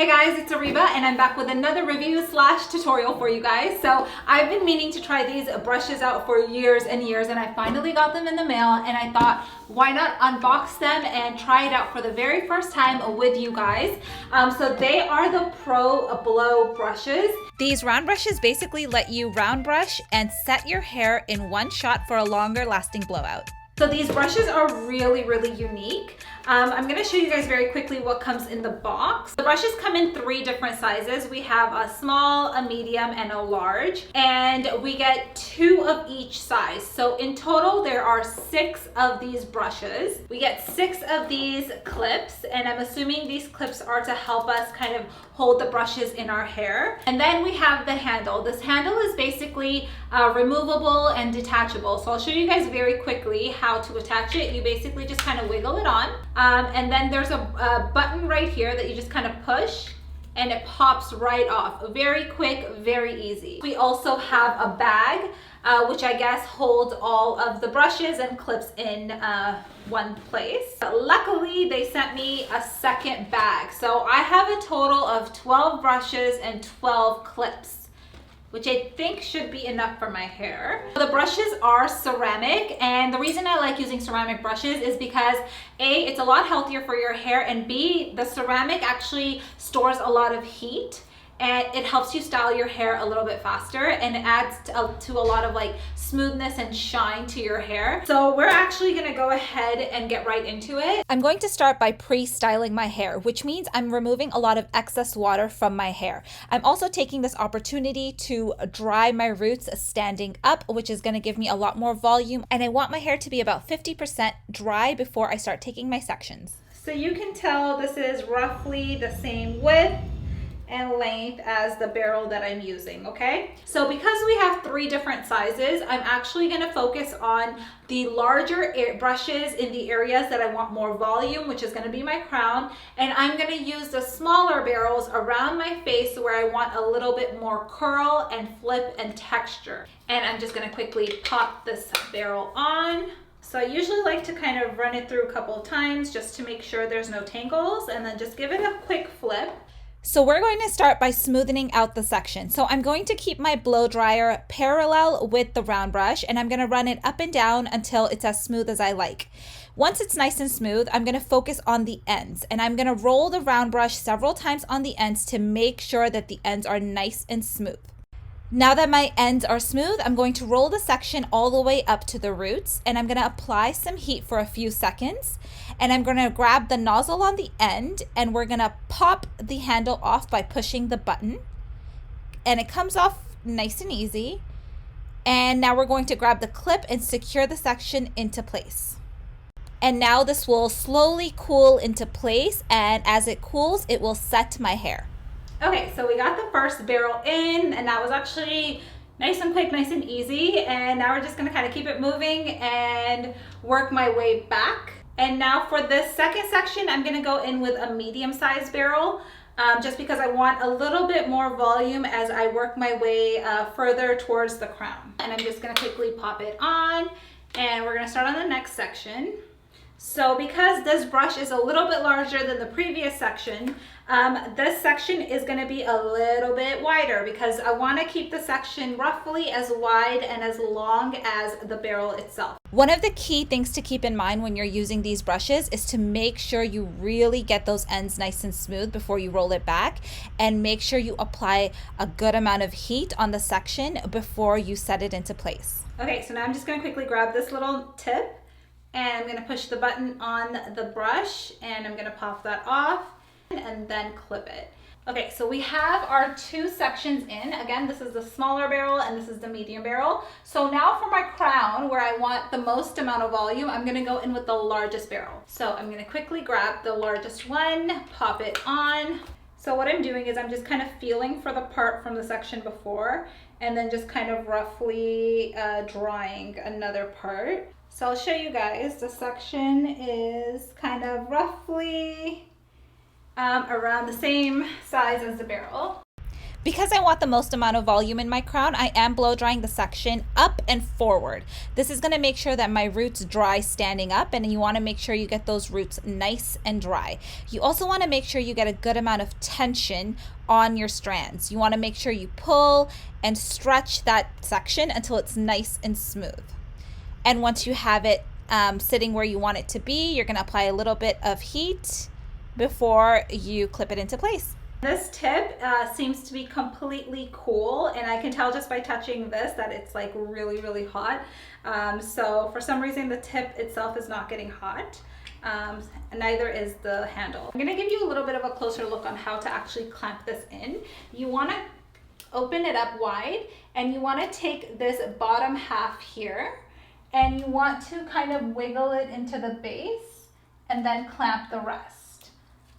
Hey guys, it's ARIBA and I'm back with another review slash tutorial for you guys. So I've been meaning to try these brushes out for years and years, and I finally got them in the mail, and I thought, why not unbox them and try it out for the very first time with you guys. So they are the ProBlo brushes. These round brushes basically let you round brush and set your hair in one shot for a longer lasting blowout. So these brushes are really unique. I'm going to show you guys very quickly what comes in the box. The brushes come in 3 different sizes. We have a small, a medium, and a large, and we get 2 of each size. So in total, there are 6 of these brushes. We get 6 of these clips, and I'm assuming these clips are to help us kind of hold the brushes in our hair. And then we have the handle. This handle is basically removable and detachable. So I'll show you guys very quickly how to attach it. You basically just kind of wiggle it on. And then there's a button right here that you just kind of push and it pops right off. Very quick, very easy. We also have a bag, which I guess holds all of the brushes and clips in one place. But luckily, they sent me a second bag. So I have a total of 12 brushes and 12 clips, which I think should be enough for my hair. The brushes are ceramic, and the reason I like using ceramic brushes is because A, it's a lot healthier for your hair, and B, the ceramic actually stores a lot of heat, and it helps you style your hair a little bit faster, and it adds to a lot of like smoothness and shine to your hair. So we're actually gonna go ahead and get right into it. I'm going to start by pre-styling my hair, which means I'm removing a lot of excess water from my hair. I'm also taking this opportunity to dry my roots standing up, which is gonna give me a lot more volume, and I want my hair to be about 50% dry before I start taking my sections. So you can tell this is roughly the same width and length as the barrel that I'm using, okay? So because we have 3 different sizes, I'm actually gonna focus on the larger brushes in the areas that I want more volume, which is gonna be my crown, and I'm gonna use the smaller barrels around my face where I want a little bit more curl and flip and texture. And I'm just gonna quickly pop this barrel on. So I usually like to kind of run it through a couple of times just to make sure there's no tangles, and then just give it a quick flip. So we're going to start by smoothing out the section. So I'm going to keep my blow dryer parallel with the round brush, and I'm going to run it up and down until it's as smooth as I like. Once it's nice and smooth, I'm going to focus on the ends, and I'm going to roll the round brush several times on the ends to make sure that the ends are nice and smooth. Now that my ends are smooth, I'm going to roll the section all the way up to the roots, and I'm going to apply some heat for a few seconds, and I'm going to grab the nozzle on the end, and we're going to pop the handle off by pushing the button, and it comes off nice and easy. And now we're going to grab the clip and secure the section into place. And now this will slowly cool into place, and as it cools, it will set my hair. Okay, so we got the first barrel in, and that was actually nice and quick, nice and easy. And now we're just gonna kind of keep it moving and work my way back. And now for this second section, I'm gonna go in with a medium-sized barrel, just because I want a little bit more volume as I work my way further towards the crown. And I'm just gonna quickly pop it on, and we're gonna start on the next section. So because this brush is a little bit larger than the previous section, this section is going to be a little bit wider because I want to keep the section roughly as wide and as long as the barrel itself. One of the key things to keep in mind when you're using these brushes is to make sure you really get those ends nice and smooth before you roll it back, and make sure you apply a good amount of heat on the section before you set it into place. Okay, so now I'm just going to quickly grab this little tip, and I'm going to push the button on the brush, and I'm going to pop that off and then clip it. Okay, so we have our 2 sections in. Again, this is the smaller barrel and this is the medium barrel. So now for my crown, where I want the most amount of volume, I'm going to go in with the largest barrel. So I'm going to quickly grab the largest one, pop it on. So what I'm doing is I'm just kind of feeling for the part from the section before, and then just kind of roughly drawing another part. So I'll show you guys. The section is kind of roughly around the same size as the barrel. Because I want the most amount of volume in my crown, I am blow drying the section up and forward. This is going to make sure that my roots dry standing up, and you want to make sure you get those roots nice and dry. You also want to make sure you get a good amount of tension on your strands. You want to make sure you pull and stretch that section until it's nice and smooth. And once you have it sitting where you want it to be, you're going to apply a little bit of heat before you clip it into place. This tip seems to be completely cool, and I can tell just by touching this that it's like really, really hot. So for some reason the tip itself is not getting hot. Neither is the handle. I'm gonna give you a little bit of a closer look on how to actually clamp this in. You wanna open it up wide, and you wanna take this bottom half here, and you want to kind of wiggle it into the base and then clamp the rest.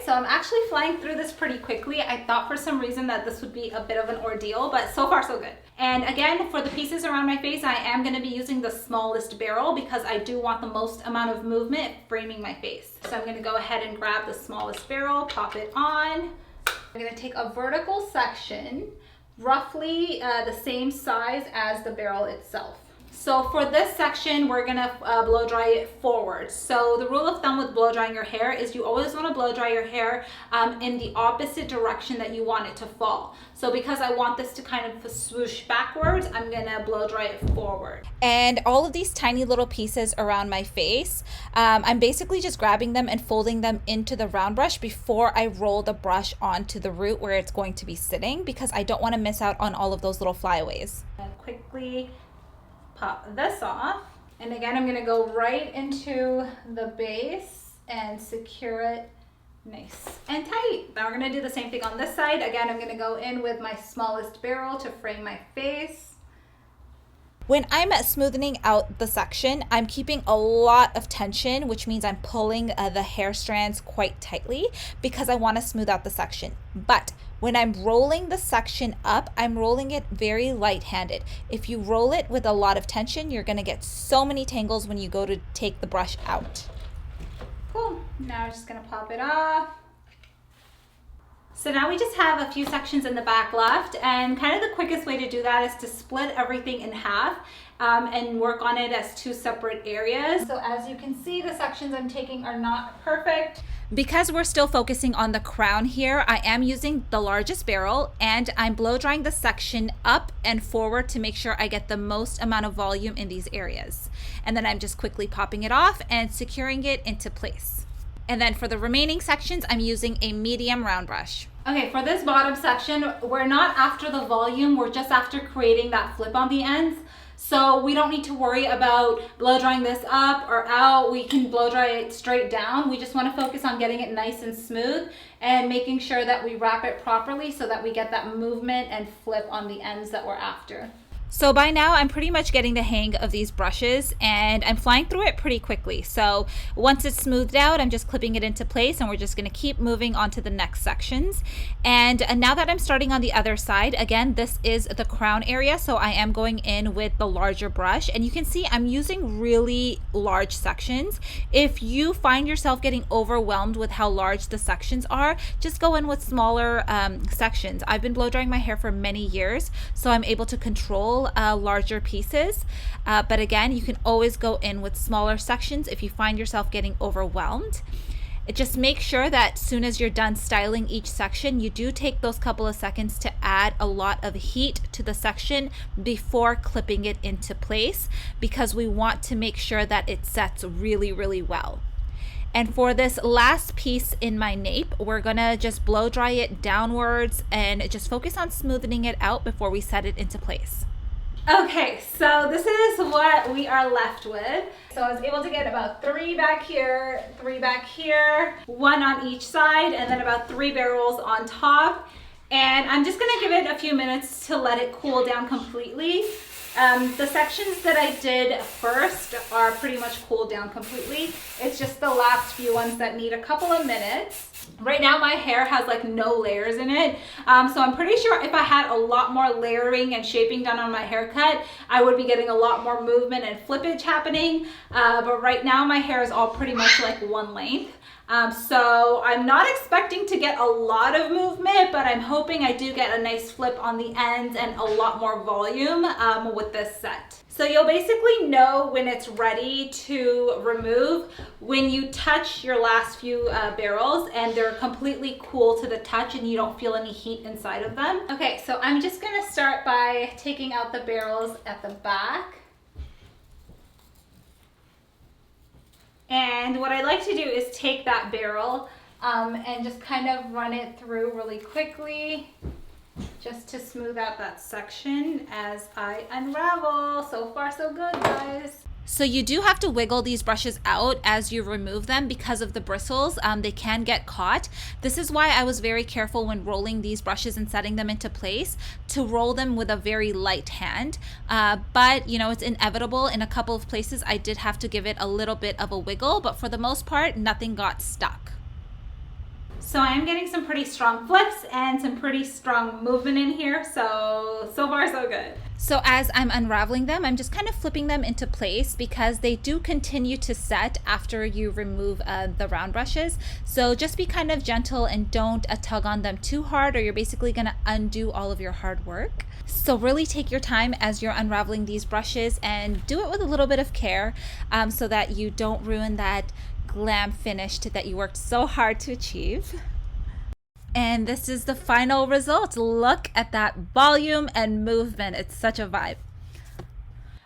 So I'm actually flying through this pretty quickly. I thought for some reason that this would be a bit of an ordeal, but so far so good. And again, for the pieces around my face, I am going to be using the smallest barrel because I do want the most amount of movement framing my face. So I'm going to go ahead and grab the smallest barrel, pop it on. I'm going to take a vertical section, roughly the same size as the barrel itself. So for this section, we're gonna blow dry it forward. So the rule of thumb with blow drying your hair is you always wanna blow dry your hair in the opposite direction that you want it to fall. So because I want this to kind of swoosh backwards, I'm gonna blow dry it forward. And all of these tiny little pieces around my face, I'm basically just grabbing them and folding them into the round brush before I roll the brush onto the root where it's going to be sitting, because I don't wanna miss out on all of those little flyaways. And quickly pop this off, and again I'm going to go right into the base and secure it nice and tight. Now we're going to do the same thing on this side. Again, I'm going to go in with my smallest barrel to frame my face. When I'm smoothing out the section, I'm keeping a lot of tension, which means I'm pulling the hair strands quite tightly because I want to smooth out the section. But when I'm rolling the section up, I'm rolling it very light-handed. If you roll it with a lot of tension, you're gonna get so many tangles when you go to take the brush out. Cool, now I'm just gonna pop it off. So now we just have a few sections in the back left, and kind of the quickest way to do that is to split everything in half and work on it as two separate areas. So as you can see, the sections I'm taking are not perfect. Because we're still focusing on the crown here, I am using the largest barrel, and I'm blow drying the section up and forward to make sure I get the most amount of volume in these areas. And then I'm just quickly popping it off and securing it into place. And then for the remaining sections, I'm using a medium round brush. Okay, for this bottom section, we're not after the volume, we're just after creating that flip on the ends. So we don't need to worry about blow drying this up or out. We can blow dry it straight down. We just want to focus on getting it nice and smooth and making sure that we wrap it properly so that we get that movement and flip on the ends that we're after. So by now I'm pretty much getting the hang of these brushes, and I'm flying through it pretty quickly. So once it's smoothed out, I'm just clipping it into place, and we're just going to keep moving on to the next sections. And now that I'm starting on the other side, again, this is the crown area, so I am going in with the larger brush, and you can see I'm using really large sections. If you find yourself getting overwhelmed with how large the sections are, just go in with smaller sections. I've been blow drying my hair for many years, so I'm able to control larger pieces, but again, you can always go in with smaller sections if you find yourself getting overwhelmed. Just make sure that as soon as you're done styling each section, you do take those couple of seconds to add a lot of heat to the section before clipping it into place, because we want to make sure that it sets really, really well. And for this last piece in my nape, we're gonna just blow dry it downwards and just focus on smoothing it out before we set it into place. Okay, so this is what we are left with. So I was able to get about 3 back here, 3 back here, 1 on each side, and then about 3 barrels on top. And I'm just gonna give it a few minutes to let it cool down completely. The sections that I did first are pretty much cooled down completely. It's just the last few ones that need a couple of minutes. Right now my hair has like no layers in it, so I'm pretty sure if I had a lot more layering and shaping done on my haircut, I would be getting a lot more movement and flippage happening, but right now my hair is all pretty much like one length. So I'm not expecting to get a lot of movement, but I'm hoping I do get a nice flip on the ends and a lot more volume with this set. So you'll basically know when it's ready to remove when you touch your last few barrels and they're completely cool to the touch and you don't feel any heat inside of them. Okay, so I'm just gonna start by taking out the barrels at the back. And what I like to do is take that barrel and just kind of run it through really quickly, just to smooth out that section as I unravel. So far so good, guys. So you do have to wiggle these brushes out as you remove them because of the bristles. They can get caught. This is why I was very careful when rolling these brushes and setting them into place to roll them with a very light hand. But you know, it's inevitable. In a couple of places I did have to give it a little bit of a wiggle, but for the most part, nothing got stuck. So I'm getting some pretty strong flips and some pretty strong movement in here. So far so good. So as I'm unraveling them, I'm just kind of flipping them into place because they do continue to set after you remove the round brushes. So just be kind of gentle and don't tug on them too hard, or you're basically gonna undo all of your hard work. So really take your time as you're unraveling these brushes and do it with a little bit of care so that you don't ruin that glam finish that you worked so hard to achieve. And this is the final result. Look at that volume and movement. It's such a vibe.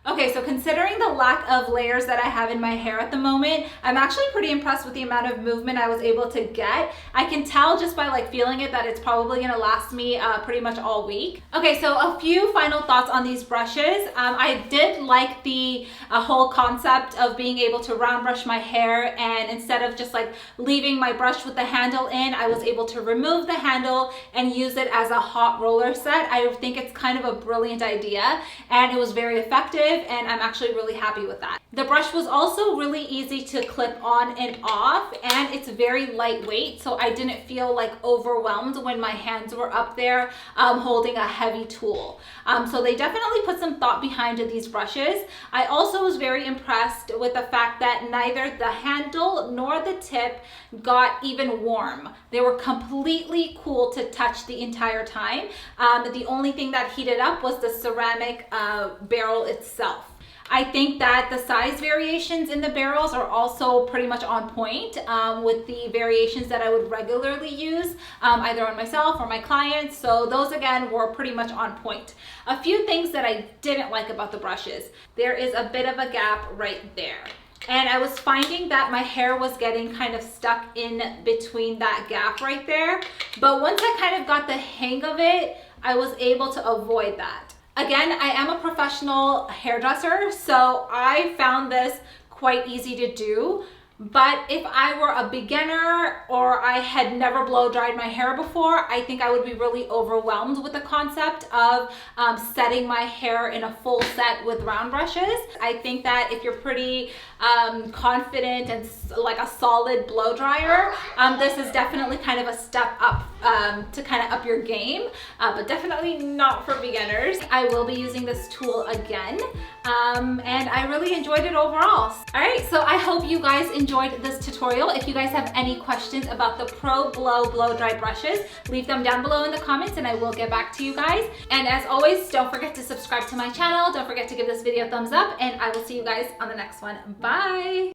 Okay, so considering the lack of layers that I have in my hair at the moment, I'm actually pretty impressed with the amount of movement I was able to get. I can tell just by like feeling it that it's probably gonna last me pretty much all week. Okay, so a few final thoughts on these brushes. I did like the whole concept of being able to round brush my hair, and instead of just like leaving my brush with the handle in, I was able to remove the handle and use it as a hot roller set. I think it's kind of a brilliant idea and it was very effective, and I'm actually really happy with that. The brush was also really easy to clip on and off, and it's very lightweight, so I didn't feel like overwhelmed when my hands were up there holding a heavy tool. So they definitely put some thought behind these brushes. I also was very impressed with the fact that neither the handle nor the tip got even warm. They were completely cool to touch the entire time. The only thing that heated up was the ceramic barrel itself. I think that the size variations in the barrels are also pretty much on point with the variations that I would regularly use either on myself or my clients. So those again were pretty much on point. A few things that I didn't like about the brushes. There is a bit of a gap right there. And I was finding that my hair was getting kind of stuck in between that gap right there. But once I kind of got the hang of it, I was able to avoid that. Again, I am a professional hairdresser, so I found this quite easy to do. But if I were a beginner or I had never blow dried my hair before, I think I would be really overwhelmed with the concept of setting my hair in a full set with round brushes. I think that if you're pretty confident and like a solid blow dryer, this is definitely kind of a step up to kind of up your game, but definitely not for beginners. I will be using this tool again, and I really enjoyed it overall. All right, so I hope you guys enjoyed this tutorial. If you guys have any questions about the ProBlo blow dry brushes, leave them down below in the comments and I will get back to you guys. And as always, don't forget to subscribe to my channel. Don't forget to give this video a thumbs up, and I will see you guys on the next one. Bye.